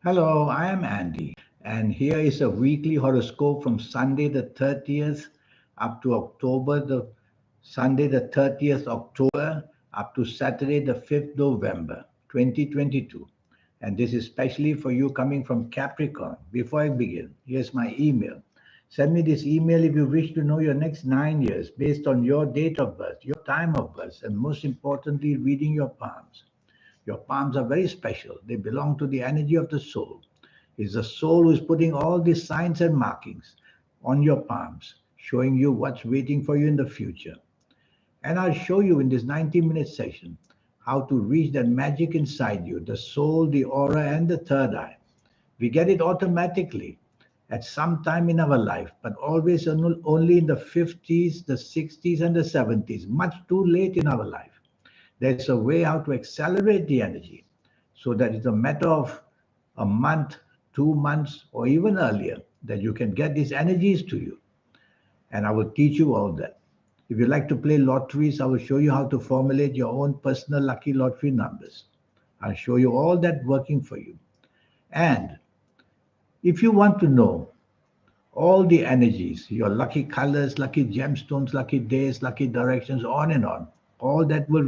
Hello, I am Andy, and here is a weekly horoscope from Sunday the 30th up to October the Sunday the 30th October up to Saturday the 5th November 2022. And this is especially for you coming from Capricorn. Before I begin, here's my email. Send me this email if you wish to know your next 9 years based on your date of birth, your time of birth, and most importantly, reading your palms. Your palms are very special. They belong to the energy of the soul. It's the soul who is putting all these signs and markings on your palms, showing you what's waiting for you in the future. And I'll show you in this 90-minute session how to reach that magic inside you, the soul, the aura, and the third eye. We get it automatically at some time in our life, but always only in the 50s, the 60s, and the 70s, much too late in our life. There's a way how to accelerate the energy so that it's a matter of a month, 2 months, or even earlier that you can get these energies to you. And I will teach you all that. If you like to play lotteries, I will show you how to formulate your own personal lucky lottery numbers. I'll show you all that working for you. And if you want to know all the energies, your lucky colors, lucky gemstones, lucky days, lucky directions, on and on, all that will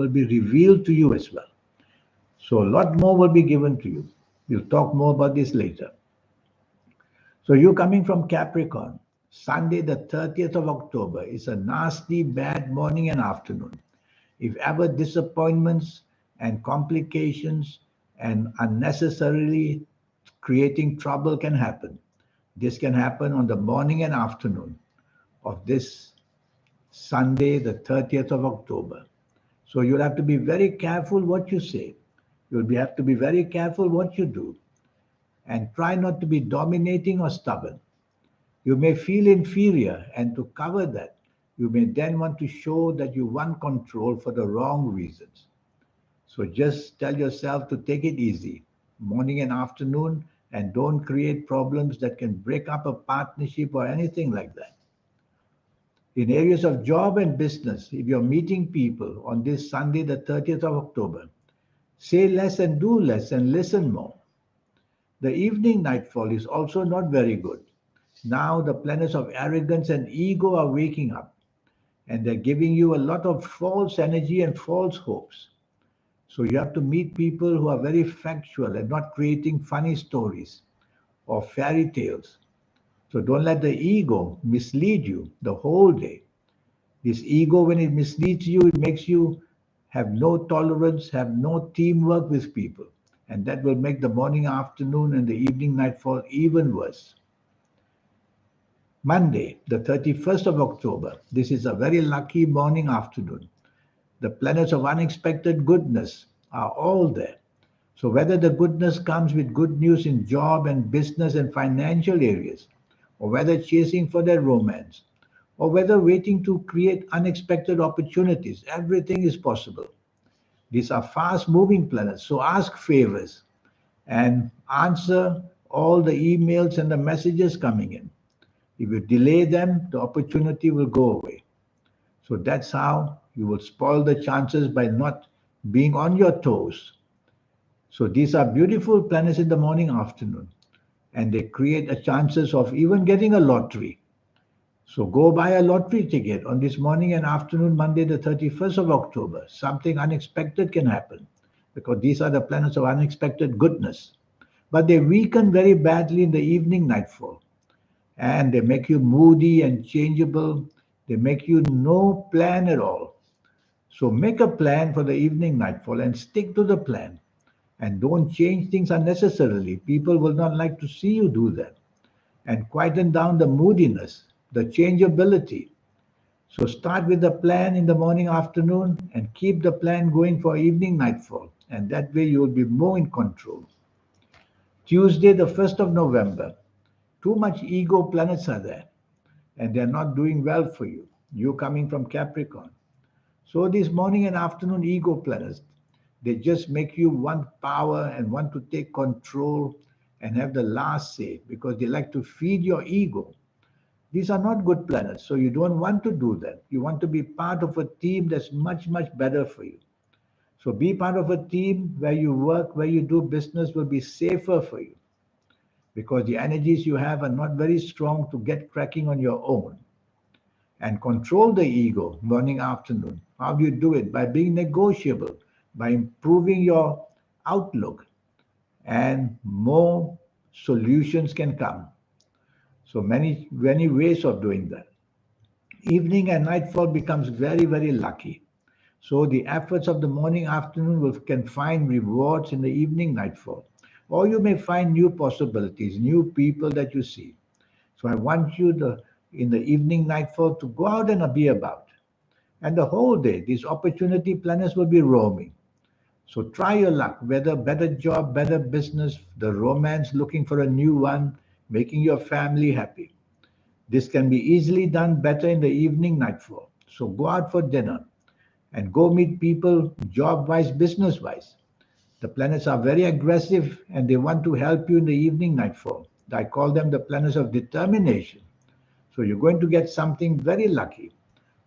be revealed to you as well. So a lot more will be given to you. We'll talk more about this later. So you coming from Capricorn, Sunday the 30th of October is a nasty bad morning and afternoon. If ever disappointments and complications and unnecessarily creating trouble can happen, this can happen on the morning and afternoon of this Sunday, the 30th of October. So you'll have to be very careful what you say. Have to be very careful what you do. And try not to be dominating or stubborn. You may feel inferior, and to cover that, you may then want to show that you want control for the wrong reasons. So just tell yourself to take it easy, morning and afternoon, and don't create problems that can break up a partnership or anything like that. In areas of job and business, if you're meeting people on this Sunday, the 30th of October, say less and do less and listen more. The evening nightfall is also not very good. Now the planets of arrogance and ego are waking up, and they're giving you a lot of false energy and false hopes. So you have to meet people who are very factual and not creating funny stories or fairy tales. So don't let the ego mislead you the whole day. This ego, when it misleads you, it makes you have no tolerance, have no teamwork with people. And that will make the morning, afternoon, and the evening nightfall even worse. Monday, the 31st of October, this is a very lucky morning, afternoon. The planets of unexpected goodness are all there. So whether the goodness comes with good news in job and business and financial areas, or whether chasing for their romance, or whether waiting to create unexpected opportunities, everything is possible. These are fast moving planets, so ask favors and answer all the emails and the messages coming in. If you delay them, the opportunity will go away. So that's how you will spoil the chances by not being on your toes. So these are beautiful planets in the morning, afternoon, and they create a chances of even getting a lottery. So go buy a lottery ticket on this morning and afternoon, Monday, the 31st of October. Something unexpected can happen because these are the planets of unexpected goodness. But they weaken very badly in the evening nightfall, and they make you moody and changeable. They make you no plan at all. So make a plan for the evening nightfall and stick to the plan. And don't change things unnecessarily. People will not like to see you do that. And quieten down the moodiness, the changeability. So start with the plan in the morning, afternoon, and keep the plan going for evening nightfall. And that way you will be more in control. Tuesday, the 1st of November. Too much ego planets are there, and they're not doing well for you. You coming from Capricorn. So these morning and afternoon ego planets, they just make you want power and want to take control and have the last say because they like to feed your ego. These are not good planets, so you don't want to do that. You want to be part of a team that's much, much better for you. So be part of a team where you work, where you do business will be safer for you because the energies you have are not very strong to get cracking on your own. And control the ego morning, afternoon. How do you do it? By being negotiable, by improving your outlook, and more solutions can come. So many ways of doing that. Evening and nightfall becomes very, very lucky. So the efforts of the morning, afternoon can find rewards in the evening, nightfall. Or you may find new possibilities, new people that you see. So I want you in the evening, nightfall to go out and be about. And the whole day, these opportunity planners will be roaming. So try your luck, whether better job, better business, the romance, looking for a new one, making your family happy. This can be easily done better in the evening, nightfall. So go out for dinner and go meet people job wise, business wise. The planets are very aggressive and they want to help you in the evening, nightfall. I call them the planets of determination. So you're going to get something very lucky.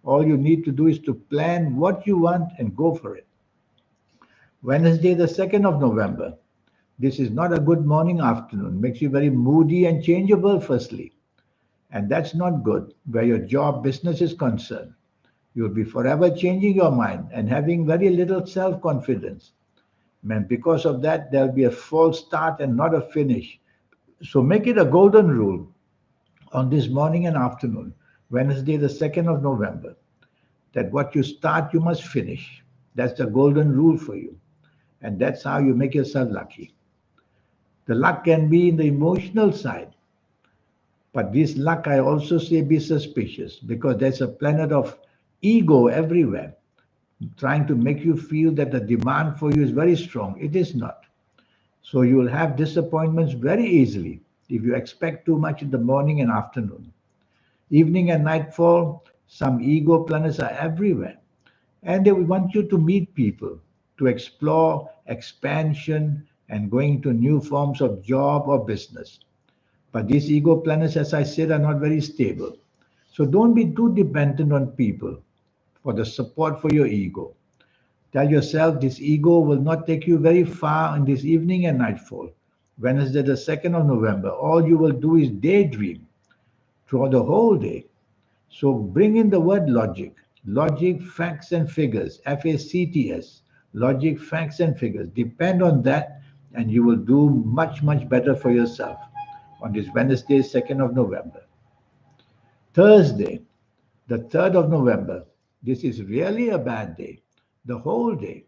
All you need to do is to plan what you want and go for it. Wednesday, the 2nd of November. This is not a good morning, afternoon. Makes you very moody and changeable, firstly. And that's not good where your job, business is concerned. You'll be forever changing your mind and having very little self confidence. And because of that, there'll be a false start and not a finish. So make it a golden rule on this morning and afternoon, Wednesday, the 2nd of November, that what you start, you must finish. That's the golden rule for you. And that's how you make yourself lucky. The luck can be in the emotional side. But this luck, I also say, be suspicious because there's a planet of ego everywhere trying to make you feel that the demand for you is very strong. It is not. So you will have disappointments very easily if you expect too much in the morning and afternoon. Evening and nightfall, some ego planets are everywhere. And they want you to meet people, to explore expansion and going to new forms of job or business. But these ego planets, as I said, are not very stable. So don't be too dependent on people for the support for your ego. Tell yourself this ego will not take you very far in this evening and nightfall. Wednesday, the 2nd of November, all you will do is daydream throughout the whole day. So bring in the word logic. Logic, facts, and figures. FACTS. Logic, facts, and figures. Depend on that, and you will do much, much better for yourself on this Wednesday, 2nd of November. Thursday, the 3rd of November. This is really a bad day. The whole day.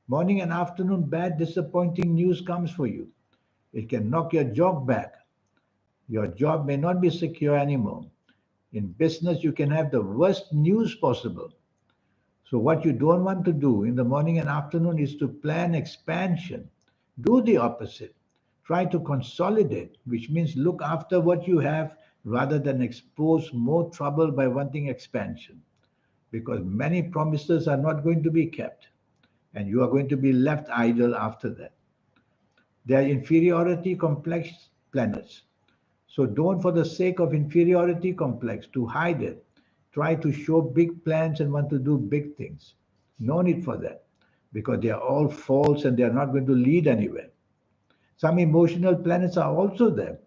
Morning and afternoon, bad, disappointing news comes for you. It can knock your job back. Your job may not be secure anymore. In business, you can have the worst news possible. So what you don't want to do in the morning and afternoon is to plan expansion. Do the opposite. Try to consolidate, which means look after what you have rather than expose more trouble by wanting expansion. Because many promises are not going to be kept, and you are going to be left idle after that. They are inferiority complex planets. So don't, for the sake of inferiority complex, to hide it. Try to show big plans and want to do big things. No need for that, because they are all false and they are not going to lead anywhere. Some emotional planets are also there,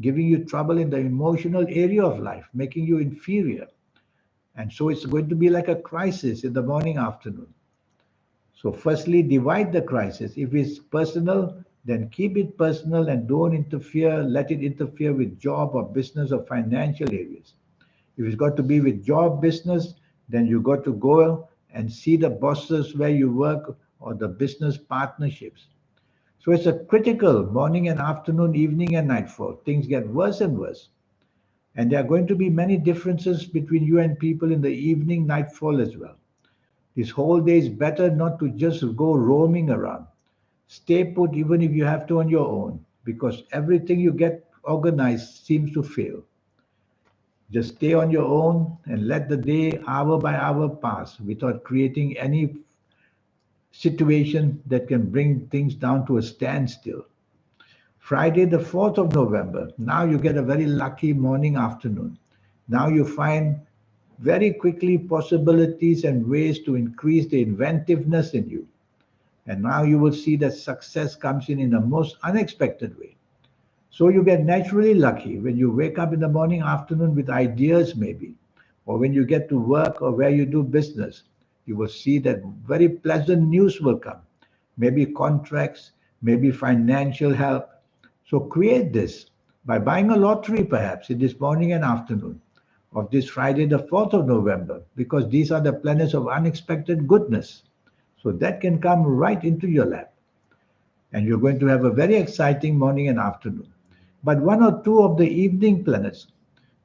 giving you trouble in the emotional area of life, making you inferior. And so it's going to be like a crisis in the morning, afternoon. So firstly, divide the crisis. If it's personal, then keep it personal and don't interfere, let it interfere with job or business or financial areas. If it's got to be with job, business, then you got to go and see the bosses where you work or the business partnerships. So it's a critical morning and afternoon, evening and nightfall. Things get worse and worse. And there are going to be many differences between you and people in the evening, nightfall as well. This whole day is better not to just go roaming around. Stay put even if you have to on your own, because everything you get organized seems to fail. Just stay on your own and let the day hour by hour pass without creating any situation that can bring things down to a standstill. Friday, the 4th of November, now you get a very lucky morning, afternoon. Now you find very quickly possibilities and ways to increase the inventiveness in you. And now you will see that success comes in a most unexpected way. So you get naturally lucky when you wake up in the morning, afternoon with ideas maybe, or when you get to work or where you do business, you will see that very pleasant news will come. Maybe contracts, maybe financial help. So create this by buying a lottery perhaps in this morning and afternoon of this Friday, the 4th of November, because these are the planets of unexpected goodness. So that can come right into your lap. And you're going to have a very exciting morning and afternoon. But one or two of the evening planets,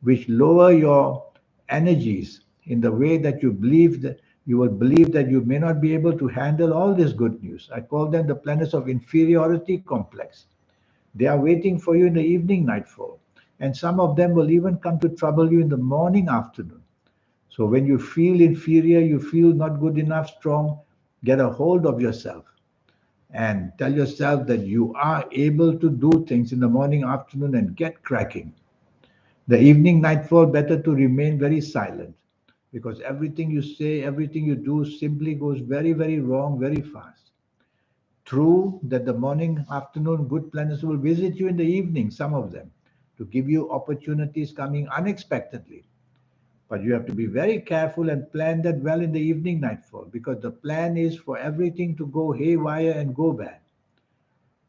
which lower your energies in the way that you will believe that you may not be able to handle all this good news. I call them the planets of inferiority complex. They are waiting for you in the evening nightfall. And some of them will even come to trouble you in the morning afternoon. So when you feel inferior, you feel not good enough, strong, get a hold of yourself and tell yourself that you are able to do things in the morning, afternoon, and get cracking. The evening nightfall, better to remain very silent because everything you say, everything you do simply goes very, very wrong very fast. True that the morning, afternoon, good planets will visit you in the evening, some of them, to give you opportunities coming unexpectedly. But you have to be very careful and plan that well in the evening nightfall because the plan is for everything to go haywire and go bad.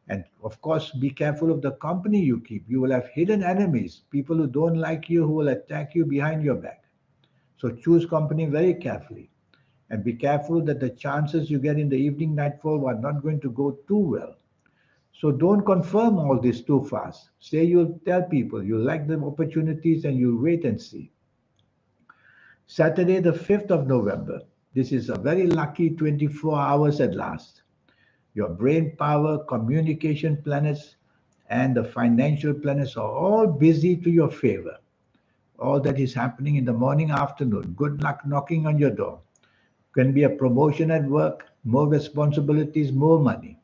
And of course, be careful of the company you keep. You will have hidden enemies, people who don't like you, who will attack you behind your back. So choose company very carefully. And be careful that the chances you get in the evening nightfall are not going to go too well. So don't confirm all this too fast. Say you'll tell people you like the opportunities and you'll wait and see. Saturday, the 5th of November. This is a very lucky 24 hours at last. Your brain power, communication planets, and the financial planets are all busy to your favor. All that is happening in the morning, afternoon. Good luck knocking on your door. Can be a promotion at work, more responsibilities, more money.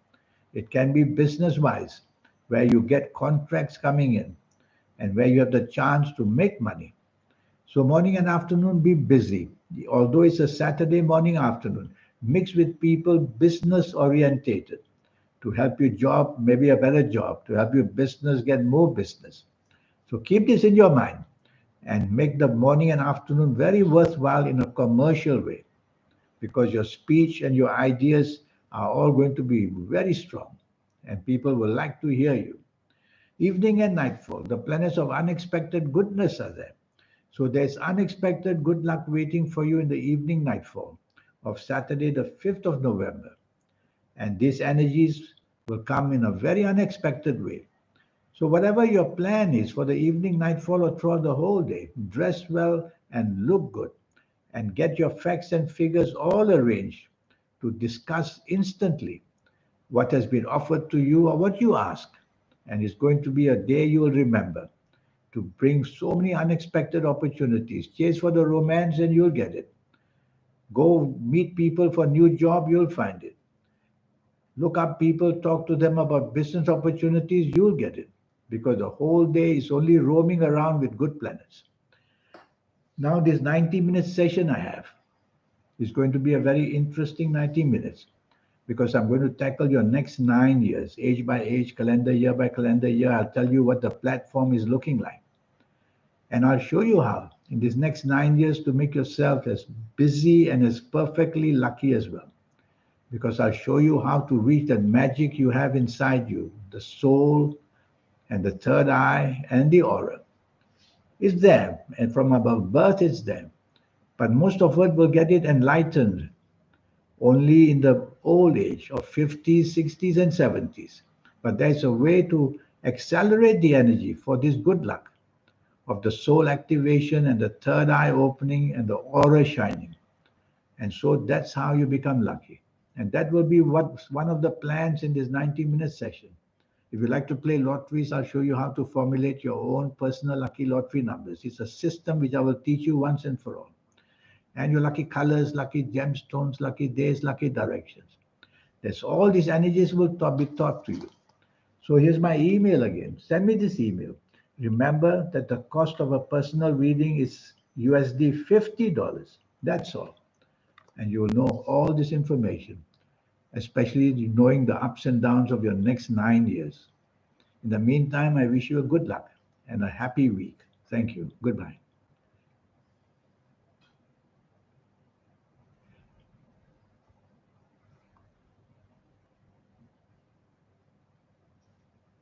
It can be business wise, where you get contracts coming in and where you have the chance to make money. So morning and afternoon be busy. Although it's a Saturday morning afternoon, mix with people business orientated to help your job, maybe a better job, to help your business get more business. So keep this in your mind and make the morning and afternoon very worthwhile in a commercial way because your speech and your ideas are all going to be very strong and people will like to hear you. Evening and nightfall, the planets of unexpected goodness are there. So there's unexpected good luck waiting for you in the evening nightfall of Saturday, the 5th of November. And these energies will come in a very unexpected way. So, whatever your plan is for the evening nightfall or throughout the whole day, dress well and look good and get your facts and figures all arranged to discuss instantly what has been offered to you or what you ask. And it's going to be a day you will remember to bring so many unexpected opportunities. Chase for the romance and you'll get it. Go meet people for a new job, you'll find it. Look up people, talk to them about business opportunities, you'll get it. Because the whole day is only roaming around with good planets. Now, this 90-minute session I have is going to be a very interesting 90 minutes because I'm going to tackle your next 9 years, age by age, calendar year by calendar year. I'll tell you what the platform is looking like. And I'll show you how in these next 9 years to make yourself as busy and as perfectly lucky as well. Because I'll show you how to reach that magic you have inside you, the soul and the third eye and the aura. It's there, and from above birth it's there. But most of us will get it enlightened only in the old age of 50s, 60s, and 70s. But there's a way to accelerate the energy for this good luck of the soul activation and the third eye opening and the aura shining. And so that's how you become lucky. And that will be one of the plans in this 90-minute session. If you like to play lotteries, I'll show you how to formulate your own personal lucky lottery numbers. It's a system which I will teach you once and for all. And your lucky colors, lucky gemstones, lucky days, lucky directions. There's all these energies will be taught to you. So here's my email again. Send me this email. Remember that the cost of a personal reading is USD $50. That's all. And you will know all this information. especially knowing the ups and downs of your next 9 years. In the meantime, I wish you a good luck and a happy week. Thank you. Goodbye.